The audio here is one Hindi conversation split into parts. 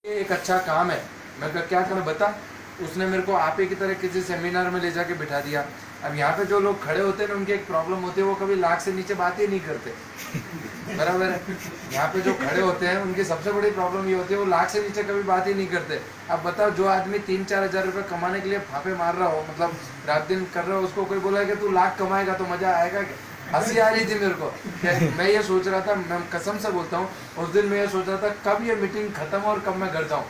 ये एक अच्छा काम है। मैं कहा क्या करूं बता। उसने मेरे को आप ही की तरह किसी सेमिनार में ले जाके बिठा दिया। अब यहाँ पे जो लोग खड़े होते हैं उनकी एक प्रॉब्लम होती है, वो कभी लाख से नीचे बात ही नहीं करते। बराबर है। यहाँ पे जो खड़े होते हैं उनकी सबसे बड़ी प्रॉब्लम ये होती है, वो लाख से नीचे कभी बात ही नहीं करते। अब बताओ, जो आदमी 3-4 हजार रुपये कमाने के लिए फापे मार रहा हो, मतलब रात दिन कर रहा हो, उसको कोई बोला कि तू लाख कमाएगा तो मजा आएगा क्या? हंसी आ रही थी मेरे को। मैं ये सोच रहा था, मैं कसम से बोलता हूँ, उस दिन मैं ये सोच रहा था कब ये मीटिंग खत्म और कब मैं घर जाऊँ।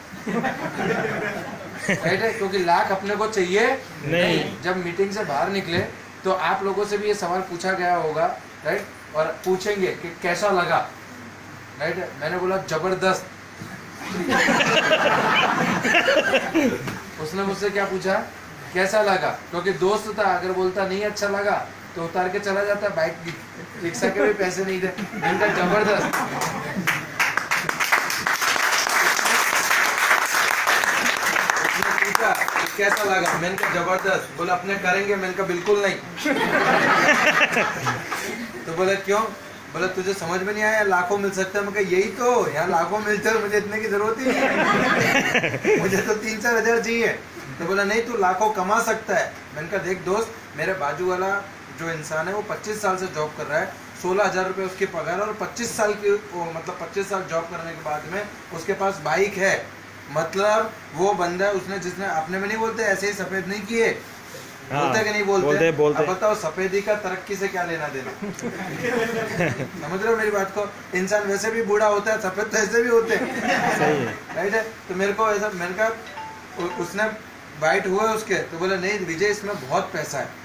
राइट है, क्योंकि लाख अपने को चाहिए नहीं। जब मीटिंग से बाहर निकले तो आप लोगों से भी ये सवाल पूछा गया होगा, राइट, और पूछेंगे कि कैसा लगा, राइट है। मैंने बोला जबरदस्त। उसने मुझसे क्या पूछा, कैसा लगा, क्योंकि दोस्त था। अगर बोलता नहीं अच्छा लगा तो उतार के चला जाता, बाइक रिक्शा के भी पैसे नहीं थे। मैंने कहा जबरदस्त। कैसा लगा, मैंने कहा जबरदस्त। बोला अपने करेंगे, मैंने कहा बिल्कुल नहीं। तो बोला क्यों? बोला तुझे समझ में नहीं आया, लाखों मिल सकता है। मैं कहा यही तो, यहाँ लाखों मिलते हैं, मुझे इतने की जरूरत ही नहीं। मुझे तो 3-4 हजार चाहिए। तो बोला नहीं, तू लाखों कमा सकता है। मैंने कहा देख दोस्त, मेरे बाजू वाला जो इंसान है वो 25 साल से जॉब कर रहा है, 16,000 रुपये उसकी पगार, और 25 साल की मतलब 25 साल जॉब करने के बाद में उसके पास बाइक है। मतलब वो बंदा है, उसने जिसने अपने में नहीं बोलते ऐसे ही सफेद नहीं किए। हाँ, बोलते कि नहीं बोलते? बोलते। अब बताओ सफेदी का तरक्की से क्या लेना देना। समझ रहे हो मेरी बात को? इंसान वैसे भी बूढ़ा होता है, सफेद तो ऐसे भी होते हैं, राइट है। तो मेरे को ऐसा, मैंने कहा, उसने बाइट हुआ उसके, तो बोला नहीं विजय इसमें बहुत पैसा है।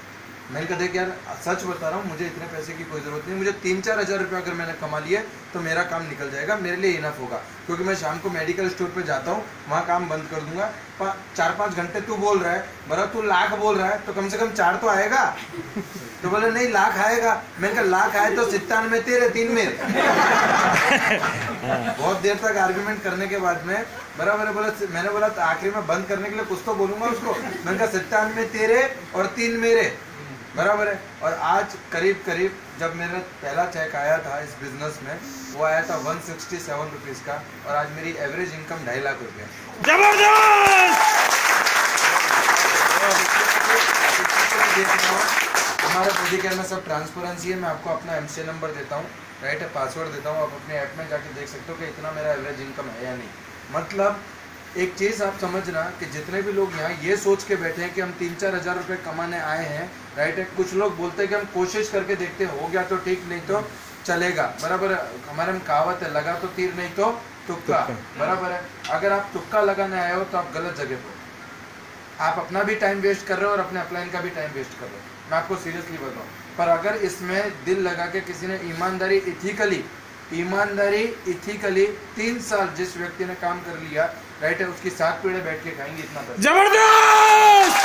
मैंने कहा देख यार, सच बता रहा हूँ, मुझे इतने पैसे की कोई ज़रूरत नहीं। मुझे 3-4 हज़ार रुपये अगर मैंने कमा लिए तो मेरा काम निकल जाएगा, मेरे लिए इनफ होगा। क्योंकि मैं शाम को मेडिकल स्टोर पे जाता हूँ, वहाँ काम बंद कर दूंगा। 4-5 घंटे तू बोल रहा है, बरा तू लाख बोल रहा है, तो कम से कम 4 तो आएगा। तो बोले नहीं लाख आएगा। मैंने कहा लाख आए तो 97 में तेरे, 3 मेरे। बहुत देर तक आर्ग्यूमेंट करने के बाद में बराबर बोला, मैंने बोला तो आखिर में बंद करने के लिए कुछ तो बोलूंगा उसको। मैंने कहा 97 में तेरे और 3 मेरे, बराबर है। और आज करीब करीब जब मेरा पहला चेक आया था इस बिजनेस में, वो आया था 167 रुपीज़ का, और आज मेरी एवरेज इनकम 2.5 लाख रुपये। जबरदस्त। हमारे बॉडी केयर में सब ट्रांसपेरेंसी है। मैं आपको अपना एमसी नंबर देता हूँ, राइट है, पासवर्ड देता हूँ। आप अपने ऐप में जाके देख सकते हो कि इतना मेरा एवरेज इनकम है या नहीं। मतलब एक चीज़ आप समझना कि जितने भी लोग यहाँ ये सोच के बैठे हैं कि हम 3-4 हज़ार रुपये कमाने आए हैं, राइट है। कुछ लोग बोलते हैं कि हम कोशिश करके देखते हैं, हो गया तो ठीक, नहीं तो चलेगा, बराबर है। हमारे में कहावत है, लगा तो तीर नहीं तो तुक्का, बराबर है। अगर आप तुक्का लगाने आए हो तो आप गलत जगह पर, आप अपना भी टाइम वेस्ट कर रहे हो और अपने अपलाइन का भी टाइम वेस्ट कर रहे हो। मैं आपको सीरियसली बताऊँ, पर अगर इसमें दिल लगा के किसी ने ईमानदारी इथिकली 3 साल जिस व्यक्ति ने काम कर लिया, राइट है, उसकी 7 पीढ़े बैठ के खाएंगे इतना पैसा। जबरदस्त।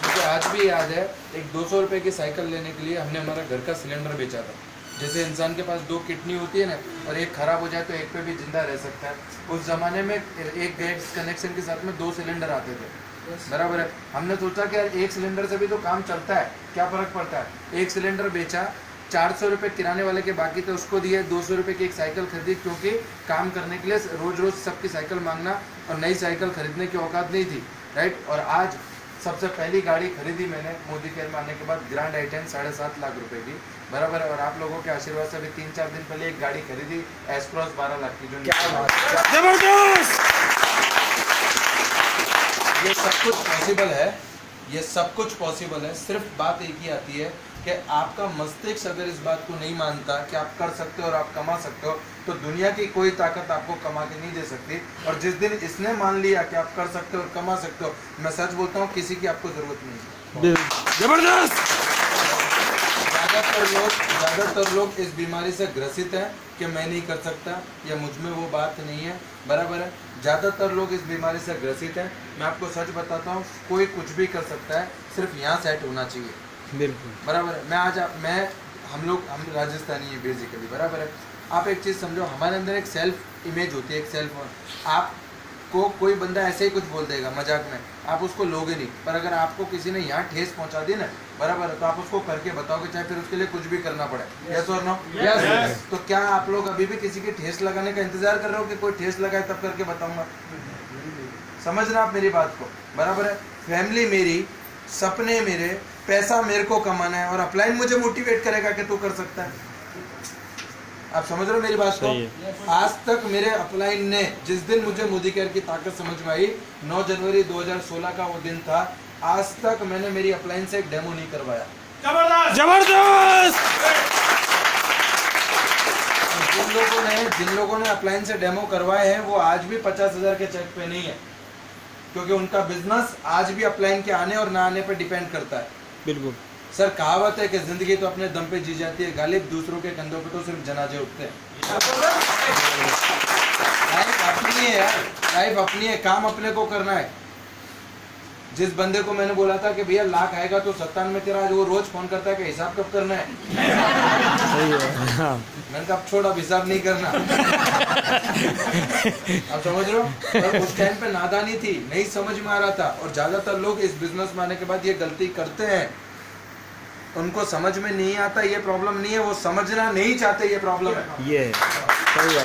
मुझे आज भी याद है, एक 200 रुपए की साइकिल लेने के लिए हमने हमारा घर का सिलेंडर बेचा था। जैसे इंसान के पास 2 किडनी होती है ना, और एक खराब हो जाए तो एक पे भी जिंदा रह सकता है। उस जमाने में एक गैस कनेक्शन के साथ में 2 सिलेंडर आते थे, बराबर है। हमने सोचा कि यार एक सिलेंडर से भी तो काम चलता है, क्या फर्क पड़ता है। एक सिलेंडर बेचा, 400 रुपये किराने वाले के बाकी थे उसको दिए, 200 रुपये की एक साइकिल खरीदी, क्योंकि काम करने के लिए रोज रोज सबकी साइकिल मांगना और नई साइकिल खरीदने की औकात नहीं थी, राइट। और आज सबसे पहली गाड़ी खरीदी मैंने मोदी केयर में आने के बाद, ग्रैंड आई-10 7.5 लाख रुपए की, बराबर है। और आप लोगों के आशीर्वाद से अभी 3-4 दिन पहले एक गाड़ी खरीदी एस क्रॉस 12 लाख की, जो जबरदस्त। ये सब कुछ पॉसिबल है, ये सब कुछ पॉसिबल है। सिर्फ बात एक ही आती है कि आपका मस्तिष्क अगर इस बात को नहीं मानता कि आप कर सकते हो और आप कमा सकते हो, तो दुनिया की कोई ताकत आपको कमा के नहीं दे सकती। और जिस दिन इसने मान लिया कि आप कर सकते हो और कमा सकते हो, मैं सच बोलता हूँ किसी की आपको ज़रूरत नहीं है। जबरदस्त। ज़्यादातर लोग इस बीमारी से ग्रसित हैं कि मैं नहीं कर सकता या मुझ में वो बात नहीं है, बराबर है। ज़्यादातर लोग इस बीमारी से ग्रसित हैं। मैं आपको सच बताता हूँ, कोई कुछ भी कर सकता है, सिर्फ यहाँ सेट होना चाहिए, बिल्कुल, बराबर है। हम राजस्थानी है बेसिकली, बराबर है। आप एक चीज़ समझो, हमारे अंदर एक सेल्फ इमेज होती है, एक सेल्फ, आप आपको कोई बंदा ऐसे ही कुछ बोल देगा मजाक में, आप उसको लोगे नहीं, पर अगर आपको किसी ने यहाँ ठेस पहुंचा दी ना, बराबर है, तो आप उसको करके बताओगे, चाहे फिर उसके लिए कुछ भी करना पड़े। यस और नो? यस। तो क्या आप लोग अभी भी किसी की ठेस लगाने का इंतजार कर रहे हो कि कोई ठेस लगाए तब करके बताऊंगा? समझना आप मेरी बात को, बराबर है। फैमिली मेरी, सपने मेरे, पैसा मेरे को कमाना है, और अपलाइन मुझे मोटिवेट करेगा कि तू कर सकता है। आप समझ रहे हो मेरी बात को? आज तक मेरे अपलाइन ने, जिस दिन मुझे मोदी केयर की ताकत समझ में आई, 9 जनवरी 2016 का वो दिन था, आज तक मैंने मेरी अपलाइन से एक डेमो नहीं करवाया। जबरदस्त जबरदस्त। जिन लोगों ने अपलाइन से डेमो करवाए हैं वो आज भी 50,000 के चेक पे नहीं है, क्योंकि उनका बिजनेस आज भी अपलाइन के आने और ना आने पे डिपेंड करता है। बिल्कुल सर, कहावत है कि जिंदगी तो अपने दम पे जी जाती है, गालिब दूसरों के कंधों पे तो सिर्फ जनाजे उठते हैं। लाइफ अपनी है यार, लाइफ अपनी है, काम अपने को करना है। जिस बंदे को मैंने बोला था कि भैया लाख आएगा तो 97 में तेरा, आज वो रोज फोन करता है कि हिसाब कब करना है। सही है। हाँ। मैंने कहा अब छोड़, अब हिसाब नहीं करना। अब समझ रहे हो? पर उस टाइम पे नादानी थी, नहीं समझ में आ रहा था, और ज्यादातर लोग इस बिजनेस में आने के बाद ये गलती करते हैं, उनको समझ में नहीं आता। ये प्रॉब्लम नहीं है, वो समझना नहीं चाहते, ये प्रॉब्लम है। ये सही है।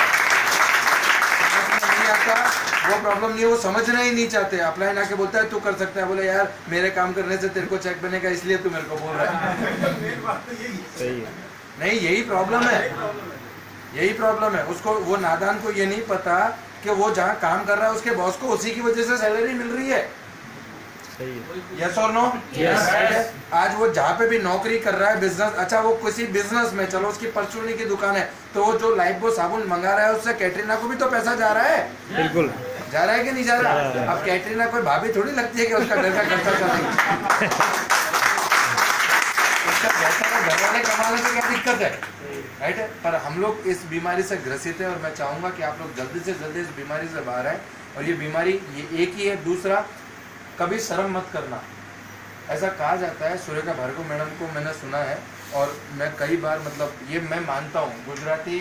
समझ में नहीं आता, वो प्रॉब्लम नहीं है, वो समझना ही नहीं चाहते। अपलाइन आके बोलता है तू कर सकता है, बोले यार मेरे काम करने से तेरे को चेक बनेगा, इसलिए तू मेरे को बोल रहा है। सही है। नहीं, यही प्रॉब्लम है, यही प्रॉब्लम है। उसको, वो नादान को ये नहीं पता कि वो जहाँ काम कर रहा है उसके बॉस को उसी की वजह से सैलरी मिल रही है। यस और नो? यस। आज वो जहाँ पे भी नौकरी कर रहा है, बिजनेस, अच्छा वो किसी बिजनेस में, चलो उसकी परचूनी की दुकान है, तो वो जो लाइफबॉय साबुन मंगा रहा है उससे कैटरीना को भी तो पैसा जा रहा है। बिल्कुल जा रहा है कि नहीं जा रहा? अब कैटरीना कोई भाभी थोड़ी लगती है कि उसका घर का खर्चा चलेगा। उसका घर वाले कमाने से क्या दिक्कत है, राइट है? पर हम लोग इस बीमारी से ग्रसित है, और मैं चाहूंगा कि आप लोग जल्दी से जल्दी इस बीमारी से बाहर आए। और ये बीमारी ये एक ही है। दूसरा, कभी शर्म मत करना। ऐसा कहा जाता है, सूर्यका भार्गव मैडम को मैंने सुना है, और मैं कई बार, मतलब ये मैं मानता हूँ, गुजराती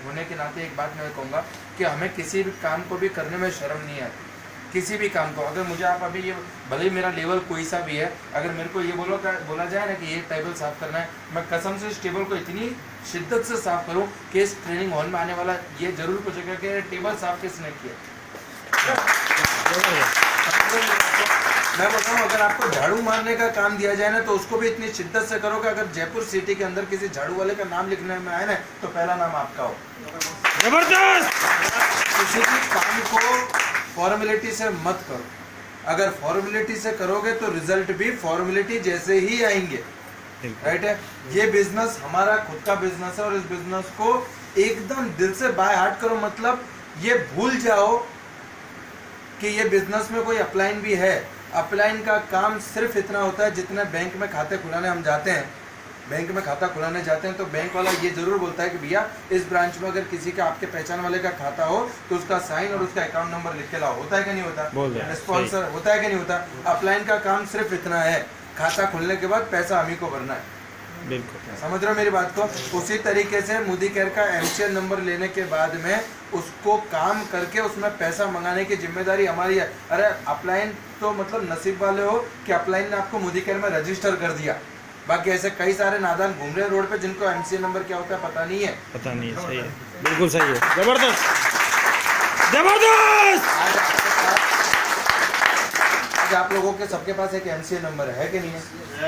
होने के नाते एक बात मैं कहूँगा कि हमें किसी भी काम को भी करने में शर्म नहीं आती। किसी भी काम को, अगर मुझे आप अभी ये, भले ही मेरा लेवल कोई सा भी है, अगर मेरे को ये बोला जाए ना कि ये टेबल साफ करना है, मैं कसम से इस टेबल को इतनी शिद्दत से साफ करूँ कि इस ट्रेनिंग हॉल में आने वाला ये जरूर पूछेगा कि टेबल साफ किसने किया। मैं बोलता हूँ, अगर आपको झाड़ू मारने का काम दिया जाए ना, तो उसको भी इतनी शिद्दत से करोगे। अगर जयपुर सिटी के अंदर किसी झाड़ू वाले का नाम लिखने में आए ना, तो पहला नाम आपका हो। जबरदस्त। किसी भी काम को फॉर्मेलिटी से मत करो। अगर फॉर्मेलिटी से करोगे तो रिजल्ट भी फॉर्मेलिटी जैसे ही आएंगे, राइट है? ये बिजनेस हमारा खुद का बिजनेस है, और इस बिजनेस को एकदम दिल से बाय हार्ट करो। मतलब ये भूल जाओ कि ये बिजनेस में कोई अपलाइन भी है। अपलाइन का काम सिर्फ इतना होता है, जितने बैंक में खाते खुलाने हम जाते हैं, बैंक में खाता खुलाने जाते हैं, तो बैंक वाला ये जरूर बोलता है कि भैया इस ब्रांच में अगर किसी का, आपके पहचान वाले का खाता हो तो उसका साइन और उसका अकाउंट नंबर लिख के लाओ। होता है कि नहीं होता? स्पॉन्सर होता है कि नहीं होता? अपलाइन का काम सिर्फ इतना है, खाता खुलने के बाद पैसा हम ही को भरना है। बिल्कुल समझ रहे हो मेरी बात को? उसी तरीके से मोदी केयर का MCN नंबर लेने के बाद में उसको काम करके उसमें पैसा मंगाने की जिम्मेदारी हमारी है। अरे अपलाइन तो मतलब नसीब वाले हो कि अपलाइन ने आपको मोदी केयर में रजिस्टर कर दिया। बाकी ऐसे कई सारे नादान घूम रहे हैं रोड पे, जिनको MCN नंबर क्या होता है पता नहीं है। पता नहीं है। सही है, बिल्कुल सही है। जबरदस्त जबरदस्त। आज आप लोगों के सबके पास एक MCN नंबर है कि नहीं है?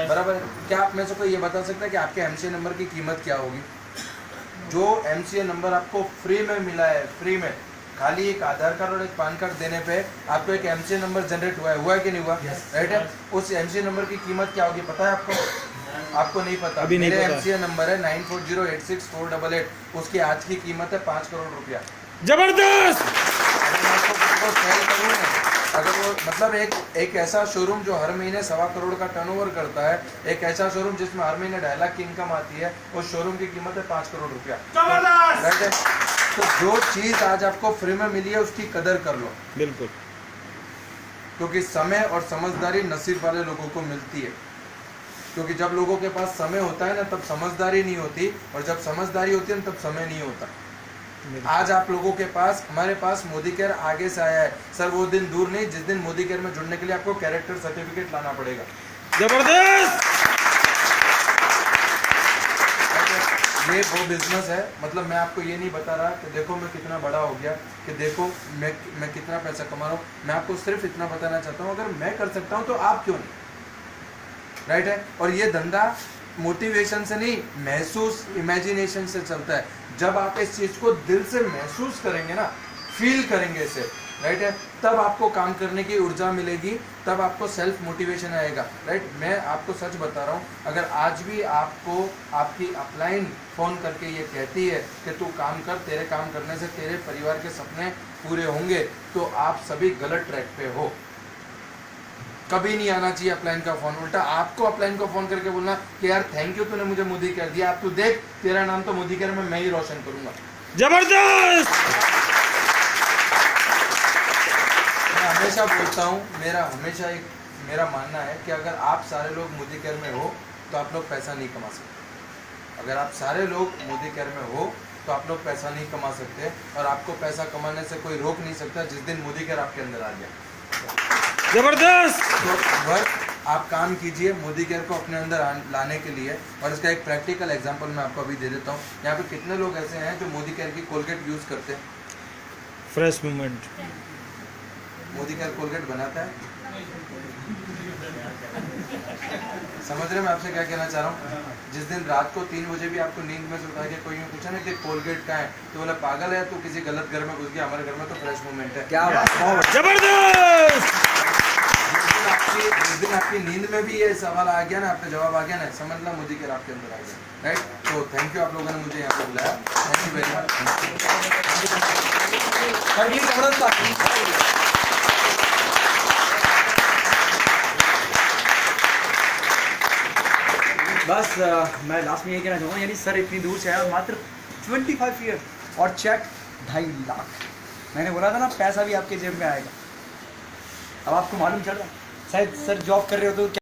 बराबर है। क्या आप में से कोई ये बता सकता है कि आपके MCN नंबर की कीमत क्या होगी? जो MCN नंबर आपको फ्री में मिला है, फ्री में, खाली एक आधार कार्ड और एक पैन कार्ड देने पे आपको एक MCN नंबर जनरेट हुआ है कि नहीं हुआ? राइट है। उस MCN नंबर की कीमत क्या होगी पता है आपको? आपको नहीं पता? अभी नहीं मेरे पता। MCN नंबर है 94086488। उसकी आज की कीमत है 5 करोड़ रुपया। जबरदस्त। अगर वो मतलब एक ऐसा शोरूम जो हर महीने 1.25 करोड़ का टर्नओवर करता है, एक ऐसा शोरूम जिसमें हर महीने 2.5 लाख की इनकम आती है, उस शोरूम की कीमत है 5 करोड़ रुपया। राइट है। तो जो चीज आज आपको फ्री में मिली है उसकी कदर कर लो। बिल्कुल। क्योंकि समय और समझदारी नसीब वाले लोगों को मिलती है। क्योंकि जब लोगों के पास समय होता है ना, तब समझदारी नहीं होती, और जब समझदारी होती है ना, तब समय नहीं होता। आज आप लोगों के पास, हमारे पास मोदी केयर आगे से आया है सर। वो दिन दूर नहीं जिस दिन मोदी केयर में जुड़ने के लिए आपको कैरेक्टर सर्टिफिकेट लाना पड़ेगा। जबरदस्त। ये वो बिजनेस है, मतलब मैं आपको ये नहीं बता रहा कि देखो मैं कितना बड़ा हो गया, कि देखो मैं कितना पैसा कमा रहा हूँ। मैं आपको सिर्फ इतना बताना चाहता हूँ, अगर मैं कर सकता हूँ तो आप क्यों नहीं, राइट है। और ये धंधा मोटिवेशन से नहीं, महसूस, इमेजिनेशन से चलता है। जब आप इस चीज को दिल से महसूस करेंगे ना, फील करेंगे इसे, राइट है, तब आपको काम करने की ऊर्जा मिलेगी, तब आपको सेल्फ मोटिवेशन आएगा, राइट। मैं आपको सच बता रहा हूँ, अगर आज भी आपको आपकी अपलाइन फोन करके ये कहती है कि तू काम कर, तेरे काम करने से तेरे परिवार के सपने पूरे होंगे, तो आप सभी गलत ट्रैक पे हो। कभी नहीं आना चाहिए अपलाइन का फोन, उल्टा आपको अपलाइन को फोन करके बोलना कि यार थैंक यू, तूने मुझे मोदी केयर दिया, आप तू देख तेरा नाम तो मोदी केयर में मैं ही रोशन करूंगा। जबरदस्त। मैं हमेशा बोलता हूँ, मेरा मानना है कि अगर आप सारे लोग मोदी केयर में हो तो आप लोग पैसा नहीं कमा सकते। अगर आप सारे लोग मोदी केयर में हो तो आप लोग पैसा नहीं कमा सकते, और आपको पैसा कमाने से कोई रोक नहीं सकता जिस दिन मोदी केयर आपके अंदर आ गया। जबरदस्त। तो वर्क आप काम कीजिए मोदी केयर को अपने अंदर लाने के लिए। और इसका एक प्रैक्टिकल एग्जांपल मैं आपको अभी दे देता हूँ। यहाँ पे कितने लोग ऐसे हैं जो मोदी केयर की कोलगेट यूज करते हैं? Fresh movement. Modi care Colgate बनाता है। समझ रहे मैं आपसे क्या कहना चाह रहा हूँ? जिस दिन रात को 3 बजे भी आपको नींद में से उठा के कोई ने पूछा ना कि कोलगेट कहाँ है, तो बोला पागल है, तो किसी गलत घर में घुस गया, हमारे घर में तो फ्रेश मूवमेंट है। क्या बात। जबरदस्त। जिस दिन आपकी नींद में भी ये सवाल आ गया ना, आपका जवाब आ गया ना, समझना मोदी केयर आपके अंदर आ गया, राइट। तो थैंक यू, आप लोगों ने मुझे यहाँ पे बुलाया, थैंक यू वेरी मच। बस मैं लास्ट में ये कहना चाहूँगा, यानी सर इतनी दूर से आया, मात्र 25 ईयर और चेक 2.5 लाख। मैंने बोला था ना पैसा भी आपके जेब में आएगा। अब आपको मालूम चल रहा है, शायद सर जॉब कर रहे हो तो